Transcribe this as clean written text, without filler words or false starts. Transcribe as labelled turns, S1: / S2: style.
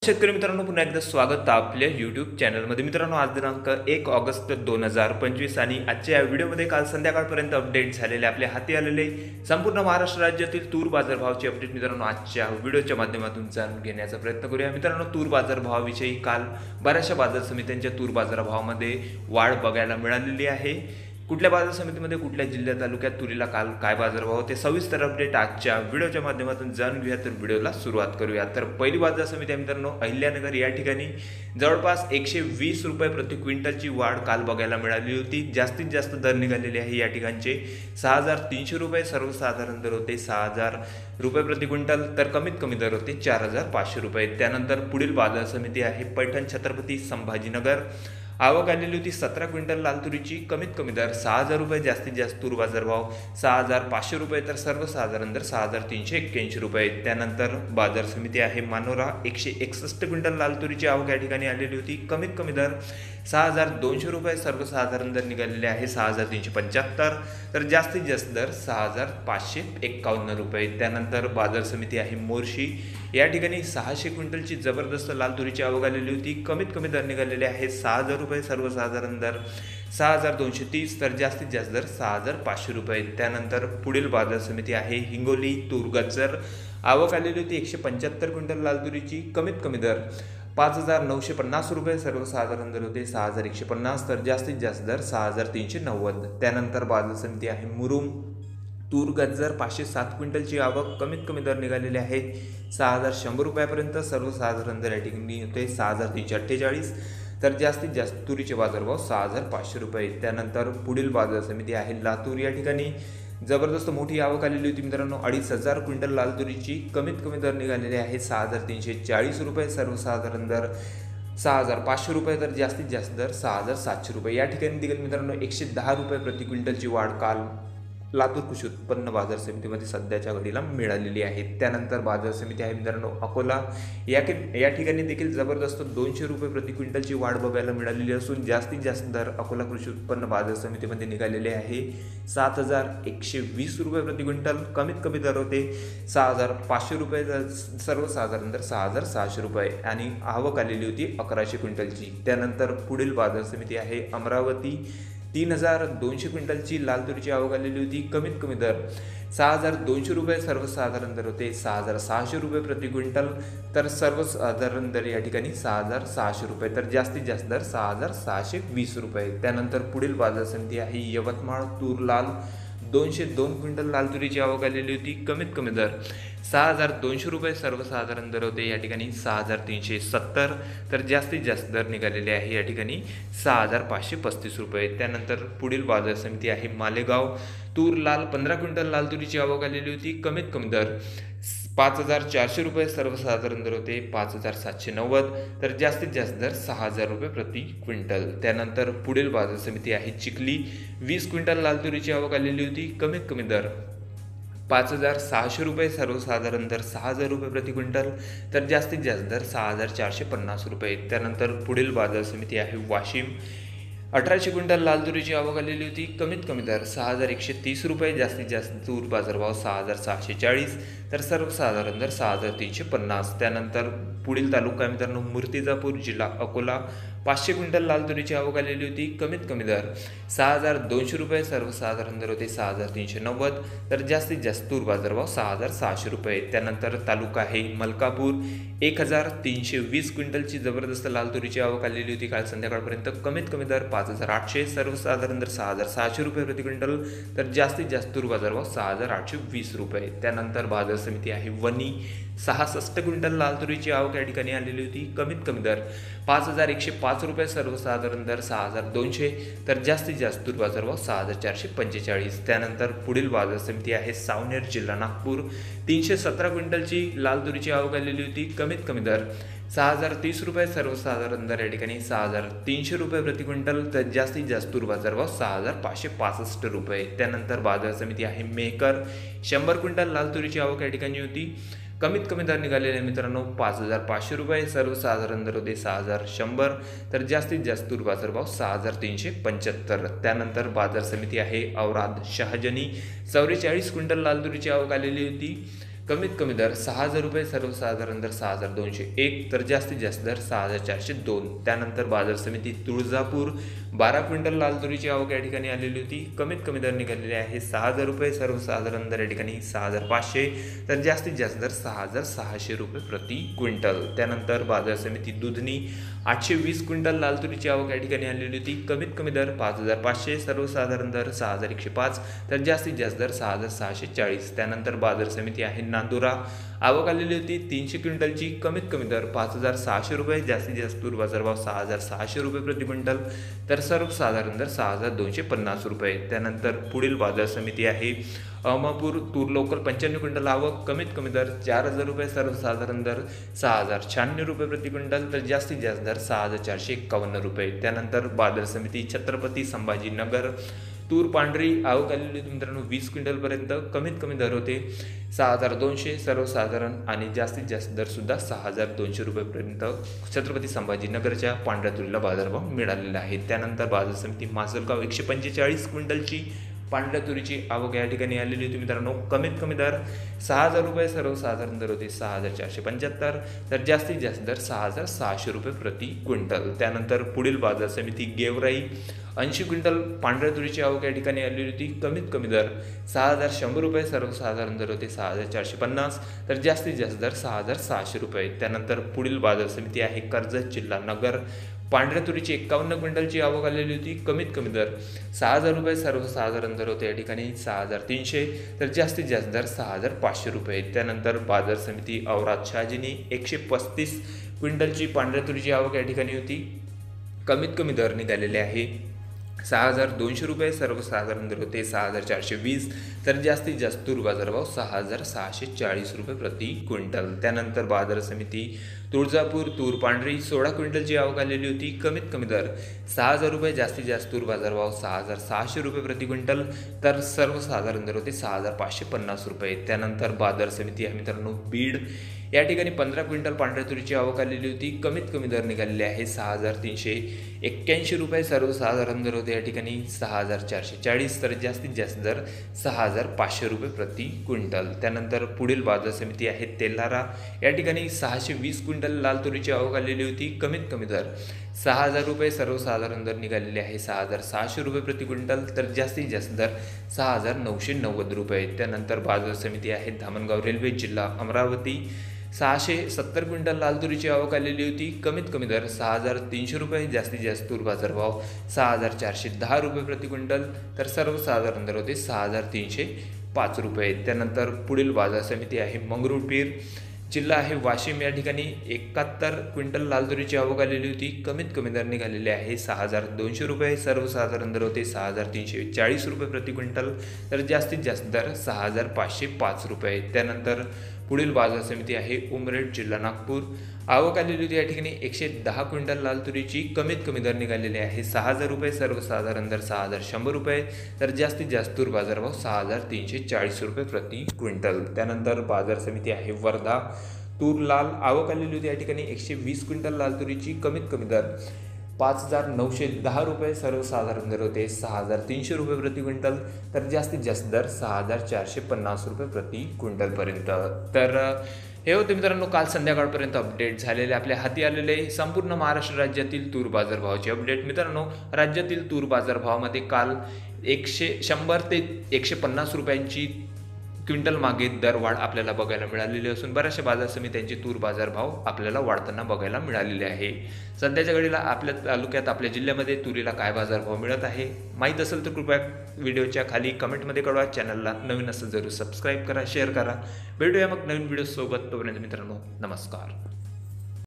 S1: शेतकरी मित्रांनो, पुन्हा एकदा स्वागत आपल्या यूट्यूब चॅनलमध्ये. मित्रांनो, आज दिनांक 1 ऑगस्ट 2025 आणि आजच्या या व्हिडिओमध्ये काल संध्याकाळपर्यंत अपडेट झालेले आपल्या हाती आलेले संपूर्ण महाराष्ट्र राज्यातील तूर बाजारभावाची अपडेट मित्रांनो आजच्या व्हिडिओच्या माध्यमातून जाणून घेण्याचा प्रयत्न करूया. मित्रांनो, तूर बाजारभावाविषयी काल बऱ्याचशा बाजार समित्यांच्या तूर बाजारभावामध्ये वाढ बघायला मिळालेली आहे. कुठल्या बाजार समितीमध्ये कुठल्या जिल्ह्यात तालुक्यात तुरीला काल काय बाजारभाव होते सविस्तर अपडेट आजच्या व्हिडिओच्या माध्यमातून जाणून घेऊया. तर व्हिडिओला सुरुवात करूया. तर पहिली बाजार समिती आहे मित्रांनो अहिल्यानगर. या ठिकाणी जवळपास 120 रुपये प्रति क्विंटलची वाढ काल बघायला मिळाली होती. जास्तीत जास्त दर निघालेले आहे या ठिकाणचे 6,300 रुपये सर्वसाधारण दर होते, 6,000 रुपये प्रति क्विंटल. तर कमीत कमी दर होते 4,500 रुपये. त्यानंतर पुढील बाजार समिती आहे पैठण छत्रपती संभाजीनगर. आवक आलेली होती 17 क्विंटल लाल तुरीची. कमीत कमी दर 6,000 रुपये, जास्तीत जास्त तूर बाजारभाव 6,500 रुपये, तर सर्वसाधारण दर 6,381 रुपये. त्यानंतर बाजार समिती आहे मानोरा. 161 क्विंटल लाल तुरीची आवक या ठिकाणी आलेली होती. कमीत कमी दर 6,200 रुपये, सर्वसाधारण दर निघालेले आहे 6,375, तर जास्तीत जास्त दर 6,551 रुपये. त्यानंतर बाजार समिती आहे मोर्शी. या ठिकाणी 600 क्विंटलची जबरदस्त लाल तुरीची आवक आलेली होती. कमीत कमी दर निघालेले आहे 6,000 रुपये, सर्वसाधारण दर 6,230, तर जास्तीत जास्त दर 6,500 रुपये. त्यानंतर पुढील बाजार समिती आहे हिंगोली तूरगच्चर. आवक आलेली होती 175 क्विंटल लाल तुरीची. कमीत कमी दर 5,950 रुपये, सर्वसाधारण दर होते 6,150, तर जास्तीत जास्त दर 6,390. त्यानंतर बाजार समिती आहे मुरुम तूर गज्जर. 507 क्विंटलची आवक. कमीत कमी दर निघालेले आहेत 6,100 रुपयापर्यंत, सर्वसाधारण दर या ठिकाणी होते 6,348, तर जास्तीत जास्त तुरीचे बाजारभाव 6,500 रुपये. त्यानंतर पुढील बाजार समिती आहे लातूर. या ठिकाणी जबरदस्त मोठी आवक आलेली होती मित्रांनो 2,500 क्विंटल लाल तुरीची. कमीत कमी दर निघालेले आहेत 6,340 रुपये, सर्वसाधारण दर 6,500 रुपये, तर जास्तीत जास्त दर 6,700 रुपये. या ठिकाणी देखील मित्रांनो 110 रुपये प्रति क्विंटलची वाढ काल लातूर कृषी उत्पन्न बाजार समितीमध्ये सध्याच्या घडीला मिळालेली आहे. त्यानंतर बाजार समिती आहे मित्रांनो अकोला. या ठिकाणी देखील जबरदस्त 200 रुपये प्रति क्विंटलची वाढ बघायला मिळालेली असून जास्तीत जास्त दर अकोला कृषी उत्पन्न बाजार समितीमध्ये निघालेले आहे 7,120 रुपये प्रति क्विंटल. कमीत कमी दर होते 6,500 रुपये, सर्वसाधारण दर 6,600 रुपये आणि आवक आलेली होती 1100 क्विंटलची. त्यानंतर पुढील बाजार समिती आहे अमरावती. 3,200 क्विंटलची लाल तुरीची आवक आलेली होती. कमीत कमी दर 6,200 रुपये, सर्वसाधारण दर होते 6,600 रुपये प्रति क्विंटल, तर सर्वसाधारण दर या ठिकाणी 6,600 रुपये, तर जास्तीत जास्त दर 6,620 रुपये. त्यानंतर पुढील बाजार समिती आहे यवतमाळ तूर लाल. 202 क्विंटल लाल तुरीची आवक आलेली होती. कमीत कमी दर 6,200 रुपये, सर्वसाधारण दर होते या ठिकाणी 6,370, तर जास्तीत जास्त दर निघालेले आहे या ठिकाणी 6,535 रुपये. त्यानंतर पुढील बाजार समिती आहे मालेगाव. तूर लाल 15 क्विंटल लाल तुरीची आवक आलेली होती. कमीत कमी दर 5,400 रुपये, सर्वसाधारण दर होते 5,790, तर जास्तीत जास्त दर 6,000 रुपये प्रति क्विंटल. त्यानंतर पुढील बाजार समिती आहे चिखली. 20 क्विंटल लाल तुरीची आवक आलेली होती. कमीत कमी दर 5,600 रुपये, सर्वसाधारण दर 6,000 रुपये प्रति क्विंटल, तर जास्तीत जास्त दर 6,450 रुपये. त्यानंतर पुढील बाजार समिती आहे वाशिम. 1,800 क्विंटल लाल तुरीची आवक आलेली होती. कमीत कमी दर 6,130 रुपये, जास्तीत जास्त तूर बाजारभाव 6,640, तर सर्वसाधारण दर 6,350. त्यानंतर पुढील तालुका मित्रांनो मूर्तिजापूर जिल्हा अकोला. 500 क्विंटल लाल तुरीची आवक आलेली होती. कमीत कमी दर 6,200 रुपये, सर्वसाधारण दर होते 6,390, तर जास्तीत जास्त तूर बाजारभाव 6,600 रुपये. त्यानंतर तालुका आहे मलकापूर. 1,320 क्विंटलची जबरदस्त लाल तुरीची आवक आलेली होती काल संध्याकाळपर्यंत. कमीत कमी दर 5,800, सर्वसाधारण दर 6,600 रुपये प्रति क्विंटल, तर जास्तीत जास्त तूर बाजारभाव 6,820 रुपये. त्यानंतर बाजार समिती आहे वणी. 66 क्विंटल लाल तुरीची आवक या ठिकाणी आलेली होती. कमीत कमी दर 5,105 रुपये, सर्वसाधारण दर 6,200, तर जास्तीत जास्त तूर बाजारभाव 6,445. त्यानंतर पुढील बाजार समिती आहे सावनेर जिल्हा नागपूर. 317 क्विंटलची लाल तुरीची आवक आलेली होती. कमीत कमी दर 6,030 रुपये, सर्वसाधारण दर या ठिकाणी 6,300 रुपये प्रति क्विंटल, तर जास्तीत जास्त तूर बाजारभाव 6,565 रुपये. त्यानंतर बाजार समिती आहे मेहकर. 100 क्विंटल लाल तुरीची आवक या ठिकाणी होती. कमीत कमी दर निघालेले मित्रांनो 5,500 रुपये, सर्वसाधारण दर होते 6,100, तर जास्तीत जास्त तूर बाजारभाव 6,375. त्यानंतर बाजार समिती आहे औराद शहाजनी. 44 क्विंटल लाल तुरीची आवक आलेली होती. कमीत कमी दर 6,000 रुपये, सर्वसाधारण दर 6,201 तर जास्तीत जास्त दर 6,402. त्यानंतर बाजार समिती तुळजापूर 12 क्विंटल लाल तुरीची आवक या ठिकाणी आलेली होती. कमीत कमी दर निघालेले आहे 6,000 रुपये, सर्वसाधारण दर या ठिकाणी 6,500 तर जास्तीत जास्त दर 6,600 रुपये प्रति क्विंटल. त्यानंतर बाजार समिती दुधनी 820 क्विंटल लाल तुरीची आवक या ठिकाणी आलेली होती. कमीत कमी दर 5,500, सर्वसाधारण दर 6,105 तर जास्तीत जास्त दर 6,640. त्यानंतर बाजार समिती आहे नांदुरा, आवक आलेली होती 300 क्विंटलची. कमीत कमी दर 5,600 रुपये, जास्तीत जास्त तूर बाजारभाव 6,600 रुपये प्रति क्विंटल तर सर्वसाधारण दर 6,250 रुपये. त्यानंतर पुढील बाजार समिती आहे अहमदपूर, तूर लोकल 95 क्विंटल आवक. कमीत कमी दर 4,000 रुपये, सर्वसाधारण दर 6,096 रुपये प्रति क्विंटल तर जास्तीत जास्त दर 6,451 रुपये. त्यानंतर बाजार समिती छत्रपती संभाजीनगर, तूर पांढरी आवक आलेली होती मित्रांनो 20 क्विंटलपर्यंत. कमीत कमी दर होते 6,200, सर्वसाधारण आणि जास्तीत जास्त दरसुद्धा 6,200 रुपयेपर्यंत छत्रपती संभाजीनगरच्या पांढऱ्या तुरीला बाजारभाव मिळालेला आहे. त्यानंतर बाजार समिती माजलगाव 145 क्विंटलची पांढऱ्या तुरीची आवक या ठिकाणी आलेली होती मित्रांनो. कमीत कमी दर 6,000 रुपये, सर्वसाधारण दर होते 6,475 तर जास्तीत जास्त दर 6,600 रुपये प्रति क्विंटल. त्यानंतर पुढील बाजार समिती गेवराई 80 क्विंटल पांढऱ्या तुरीची आवक या ठिकाणी आलेली होती. कमीत कमी दर 6,100 रुपये, सर्वसाधारण दर होते 6,450 तर जास्तीत जास्त दर 6,600 रुपये. त्यानंतर पुढील बाजार समिती आहे कर्जत, जिल्हा नगर, पांढऱ्या तुरीची 51 क्विंटलची आवक आलेली होती. कमीत कमी दर 6,000 रुपये, सर्वसाधारण दर होते या ठिकाणी 6,300 तर जास्तीत जास्त दर 6,500 रुपये. त्यानंतर बाजार समिती औराद शहाजिनी 135 क्विंटलची पांढऱ्या तुरीची आवक या ठिकाणी होती. कमीत कमी दर निघालेले आहे 6,200 रुपये, सर्वसाधारण दर होते 6,420 तर जास्तीत जास्त तूर बाजारभाव 6,640 रुपये प्रति क्विंटल. त्यानंतर बाजार समिती तुळजापूर, तूर पांढरी 16 क्विंटलची आवक आलेली होती. कमीत कमी दर 6,000 रुपये, जास्तीत जास्त तूर बाजारभाव 6,600 रुपये प्रति क्विंटल तर सर्वसाधारण दर होते 6,550 रुपये. त्यानंतर बाजार समिती आहे मित्रांनो बीड, या ठिकाणी 15 क्विंटल पांढऱ्या तुरीची आवक आलेली होती. कमीत कमी दर निघालेले आहे 6,381 रुपये, सर्वसाधारण दर होते या ठिकाणी 6,440 तर जास्तीत जास्त दर 6,500 रुपये प्रति क्विंटल. त्यानंतर पुढील बाजार समिती आहे तेल्हारा, या ठिकाणी 620 क्विंटल लाल तुरीची आवक आलेली होती. कमीत कमी दर 6,000 रुपये, सर्वसाधारण दर निघालेले आहे 6,600 रुपये प्रति क्विंटल तर जास्तीत जास्त दर 6,990 रुपये. त्यानंतर बाजार समिती आहे धामणगाव रेल्वे, जिल्हा अमरावती, 670 क्विंटल लाल तुरीची आवक आलेली होती. कमीत कमी दर 6,300 रुपये, जास्तीत जास्त तूर बाजारभाव 6,410 रुपये प्रति क्विंटल तर सर्वसाधारण दर होते 6,305 रुपये. त्यानंतर पुढील बाजार समिती आहे मंगरुळपीर, जिल्हा आहे वाशिम, या ठिकाणी 71 क्विंटल लाल तुरीची आवक आलेली होती. कमीत कमी दर निघालेले आहे 6,200 रुपये, सर्वसाधारण दर होते 6,340 रुपये प्रति क्विंटल तर जास्तीत जास्त दर 6,505 रुपये. त्यानंतर पुढील बाजार समिती आहे उमरेड, जिल्हा नागपूर, आवक आलेली होती या ठिकाणी 110 क्विंटल लाल तुरीची. कमीत कमी दर निघालेले आहे 6,000 रुपये, सर्वसाधारण दर 6,100 रुपये तर जास्तीत जास्त तूर बाजारभाव 6,340 रुपये प्रति क्विंटल. त्यानंतर बाजार समिती आहे वर्धा, तूर लाल, आवक आलेली होती या ठिकाणी 120 क्विंटल लाल तुरीची. कमीत कमी दर 5,910 रुपये, सर्वसाधारण दर होते 6,300 रुपये प्रति क्विंटल तर जास्तीत जास्त दर 6,450 रुपये प्रति क्विंटलपर्यंत. तर हे होते मित्रांनो काल संध्याकाळपर्यंत अपडेट झालेले आपल्या हाती आलेले संपूर्ण महाराष्ट्र राज्यातील तूर बाजारभावाचे अपडेट. मित्रांनो राज्यातील तूर बाजारभावामध्ये काल 100 ते 150 रुपयांची क्विंटल मागे दरवाढ आपल्याला बघायला मिळालेली असून बऱ्याचशा बाजार समित्यांचे तूर बाजारभाव आपल्याला वाढताना बघायला मिळालेले आहे. सध्याच्या घडीला आपल्या तालुक्यात, आपल्या जिल्ह्यामध्ये तुरीला काय बाजारभाव मिळत आहे माहीत असेल तर कृपया व्हिडिओच्या खाली कमेंटमध्ये कळवा. चॅनलला नवीन असेल जरूर सबस्क्राईब करा, शेअर करा. भेटूया मग नवीन व्हिडिओसोबत. तोपर्यंत मित्रांनो नमस्कार.